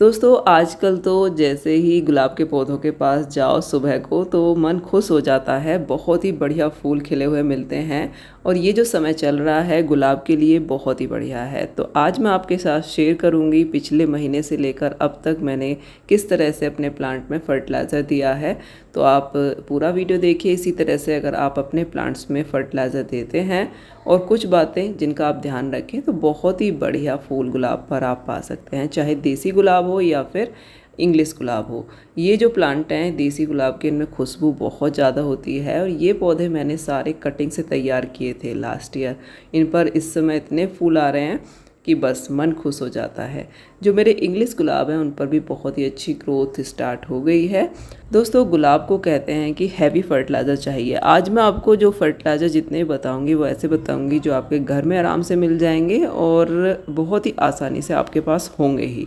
दोस्तों आजकल तो जैसे ही गुलाब के पौधों के पास जाओ सुबह को तो मन खुश हो जाता है। बहुत ही बढ़िया फूल खिले हुए मिलते हैं और ये जो समय चल रहा है गुलाब के लिए बहुत ही बढ़िया है। तो आज मैं आपके साथ शेयर करूंगी पिछले महीने से लेकर अब तक मैंने किस तरह से अपने प्लांट में फर्टिलाइज़र दिया है। तो आप पूरा वीडियो देखिए। इसी तरह से अगर आप अपने प्लांट्स में फर्टिलाइज़र देते हैं और कुछ बातें जिनका आप ध्यान रखें तो बहुत ही बढ़िया फूल गुलाब पर आप पा सकते हैं, चाहे देसी गुलाब हो या फिर इंग्लिश गुलाब हो। ये जो प्लांट हैं देसी गुलाब के, इनमें खुशबू बहुत ज़्यादा होती है और ये पौधे मैंने सारे कटिंग से तैयार किए थे लास्ट ईयर। इन पर इस समय इतने फूल आ रहे हैं कि बस मन खुश हो जाता है। जो मेरे इंग्लिश गुलाब हैं उन पर भी बहुत ही अच्छी ग्रोथ स्टार्ट हो गई है। दोस्तों गुलाब को कहते हैं कि हैवी फर्टिलाइज़र चाहिए। आज मैं आपको जो फर्टिलाइज़र जितने बताऊंगी वो ऐसे बताऊंगी जो आपके घर में आराम से मिल जाएंगे और बहुत ही आसानी से आपके पास होंगे ही।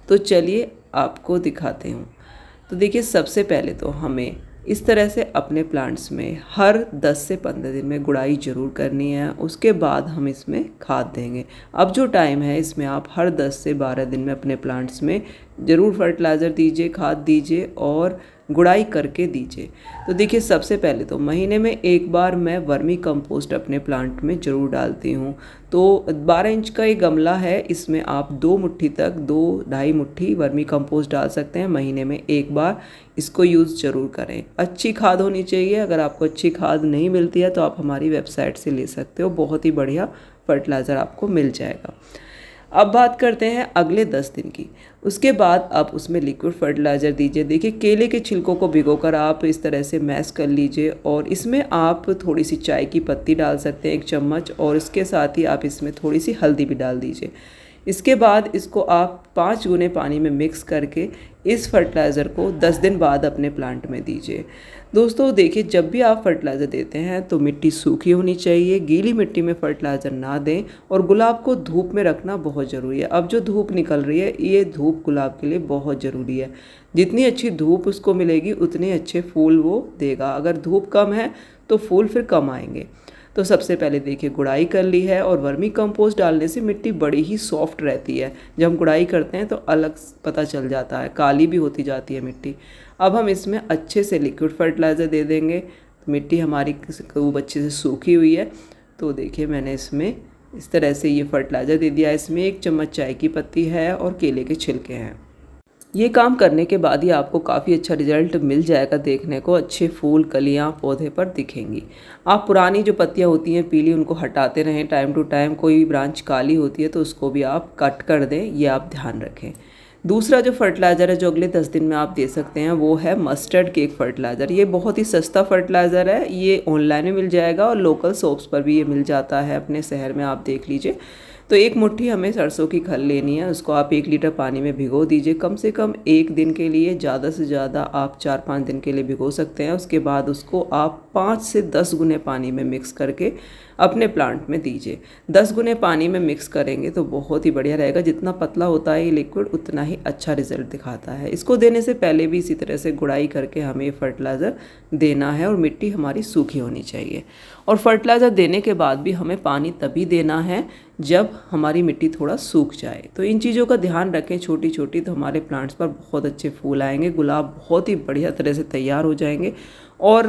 तो चलिए आपको दिखाते हूँ। तो देखिए सबसे पहले तो हमें इस तरह से अपने प्लांट्स में हर 10 से 15 दिन में गुड़ाई ज़रूर करनी है। उसके बाद हम इसमें खाद देंगे। अब जो टाइम है इसमें आप हर 10 से 12 दिन में अपने प्लांट्स में ज़रूर फर्टिलाइज़र दीजिए, खाद दीजिए और गुड़ाई करके दीजिए। तो देखिए सबसे पहले तो महीने में एक बार मैं वर्मी कंपोस्ट अपने प्लांट में ज़रूर डालती हूँ। तो 12 इंच का ये गमला है, इसमें आप 2 मुट्ठी तक 2-2.5 मुट्ठी वर्मी कंपोस्ट डाल सकते हैं। महीने में एक बार इसको यूज़ ज़रूर करें। अच्छी खाद होनी चाहिए। अगर आपको अच्छी खाद नहीं मिलती है तो आप हमारी वेबसाइट से ले सकते हो, बहुत ही बढ़िया फर्टिलाइज़र आपको मिल जाएगा। अब बात करते हैं अगले 10 दिन की। उसके बाद आप उसमें लिक्विड फर्टिलाइज़र दीजिए। देखिए केले के छिलकों को भिगोकर आप इस तरह से मैश कर लीजिए और इसमें आप थोड़ी सी चाय की पत्ती डाल सकते हैं 1 चम्मच, और इसके साथ ही आप इसमें थोड़ी सी हल्दी भी डाल दीजिए। इसके बाद इसको आप 5 गुने पानी में मिक्स करके इस फर्टिलाइज़र को 10 दिन बाद अपने प्लांट में दीजिए। दोस्तों देखिए जब भी आप फर्टिलाइज़र देते हैं तो मिट्टी सूखी होनी चाहिए, गीली मिट्टी में फर्टिलाइज़र ना दें और गुलाब को धूप में रखना बहुत ज़रूरी है। अब जो धूप निकल रही है ये धूप गुलाब के लिए बहुत ज़रूरी है। जितनी अच्छी धूप उसको मिलेगी उतने अच्छे फूल वो देगा। अगर धूप कम है तो फूल फिर कम आएंगे। तो सबसे पहले देखिए गुड़ाई कर ली है और वर्मी कंपोस्ट डालने से मिट्टी बड़ी ही सॉफ्ट रहती है। जब हम गुड़ाई करते हैं तो अलग पता चल जाता है, काली भी होती जाती है मिट्टी। अब हम इसमें अच्छे से लिक्विड फर्टिलाइज़र दे देंगे। तो मिट्टी हमारी खूब अच्छे से सूखी हुई है। तो देखिए मैंने इसमें इस तरह से ये फर्टिलाइज़र दे दिया। इसमें 1 चम्मच चाय की पत्ती है और केले के छिलके हैं। ये काम करने के बाद ही आपको काफ़ी अच्छा रिजल्ट मिल जाएगा। देखने को अच्छे फूल कलियाँ पौधे पर दिखेंगी। आप पुरानी जो पत्तियाँ होती हैं पीली उनको हटाते रहें टाइम टू टाइम। कोई ब्रांच काली होती है तो उसको भी आप कट कर दें, ये आप ध्यान रखें। दूसरा जो फर्टिलाइज़र है जो अगले 10 दिन में आप दे सकते हैं वो है मस्टर्ड केक फर्टिलाइज़र। ये बहुत ही सस्ता फर्टिलाइज़र है। ये ऑनलाइन में मिल जाएगा और लोकल शॉप्स पर भी ये मिल जाता है। अपने शहर में आप देख लीजिए। तो 1 मुट्ठी हमें सरसों की खल लेनी है। उसको आप 1 लीटर पानी में भिगो दीजिए कम से कम 1 दिन के लिए। ज़्यादा से ज़्यादा आप 4-5 दिन के लिए भिगो सकते हैं। उसके बाद उसको आप 5 से 10 गुने पानी में मिक्स करके अपने प्लांट में दीजिए। 10 गुने पानी में मिक्स करेंगे तो बहुत ही बढ़िया रहेगा। जितना पतला होता है ये लिक्विड उतना ही अच्छा रिजल्ट दिखाता है। इसको देने से पहले भी इसी तरह से गुड़ाई करके हमें ये फर्टिलाइज़र देना है और मिट्टी हमारी सूखी होनी चाहिए। और फर्टिलाइज़र देने के बाद भी हमें पानी तभी देना है जब हमारी मिट्टी थोड़ा सूख जाए। तो इन चीज़ों का ध्यान रखें छोटी छोटी, तो हमारे प्लांट्स पर बहुत अच्छे फूल आएंगे। गुलाब बहुत ही बढ़िया तरह से तैयार हो जाएंगे। और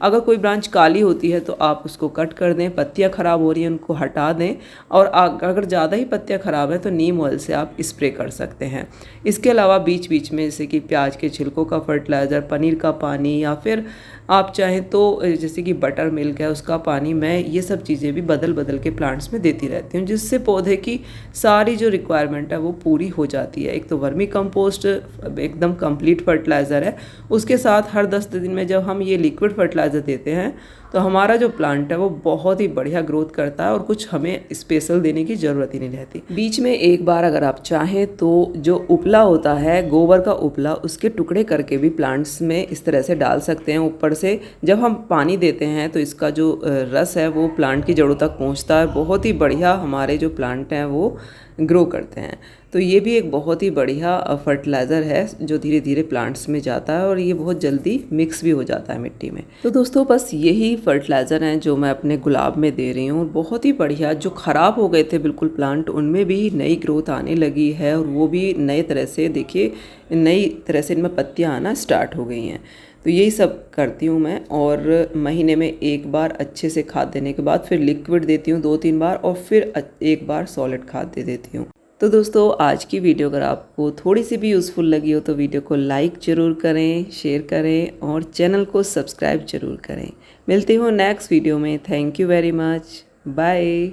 अगर कोई ब्रांच काली होती है तो आप उसको कट कर दें। पत्तियां ख़राब हो रही हैं उनको हटा दें। और अगर ज़्यादा ही पत्तियां ख़राब हैं तो नीम ऑयल से आप स्प्रे कर सकते हैं। इसके अलावा बीच बीच में जैसे कि प्याज के छिलकों का फर्टिलाइज़र, पनीर का पानी, या फिर आप चाहें तो जैसे कि बटर मिल्क है उसका पानी, मैं ये सब चीज़ें भी बदल बदल के प्लांट्स में देती रहती हूँ, जिससे पौधे की सारी जो रिक्वायरमेंट है वो पूरी हो जाती है। एक तो वर्मी कंपोस्ट एकदम कंप्लीट फर्टिलाइज़र है। उसके साथ हर 10 दिन में जब हम ये लिक्विड फर्टिलाइज़र देते हैं तो हमारा जो प्लांट है वो बहुत ही बढ़िया ग्रोथ करता है और कुछ हमें स्पेशल देने की ज़रूरत ही नहीं रहती। बीच में एक बार अगर आप चाहें तो जो उपला होता है, गोबर का उपला, उसके टुकड़े करके भी प्लांट्स में इस तरह से डाल सकते हैं ऊपर से। जब हम पानी देते हैं तो इसका जो रस है वो प्लांट की जड़ों तक पहुँचता है। बहुत ही बढ़िया हमारे जो प्लांट हैं वो ग्रो करते हैं। तो ये भी एक बहुत ही बढ़िया फर्टिलाइज़र है जो धीरे धीरे प्लांट्स में जाता है और ये बहुत जल्दी मिक्स भी हो जाता है मिट्टी में। तो दोस्तों बस यही फर्टिलाइज़र हैं जो मैं अपने गुलाब में दे रही हूँ। बहुत ही बढ़िया, जो ख़राब हो गए थे बिल्कुल प्लांट, उनमें भी नई ग्रोथ आने लगी है और वो भी नए तरह से, देखिए नई तरह से इनमें पत्तियाँ आना स्टार्ट हो गई हैं। तो यही सब करती हूँ मैं, और महीने में एक बार अच्छे से खाद देने के बाद फिर लिक्विड देती हूँ 2-3 बार, और फिर एक बार सॉलिड खाद दे देती हूँ। तो दोस्तों आज की वीडियो अगर आपको थोड़ी सी भी यूज़फुल लगी हो तो वीडियो को लाइक ज़रूर करें, शेयर करें और चैनल को सब्सक्राइब ज़रूर करें। मिलती हूँ नेक्स्ट वीडियो में। Thank you very much. Bye.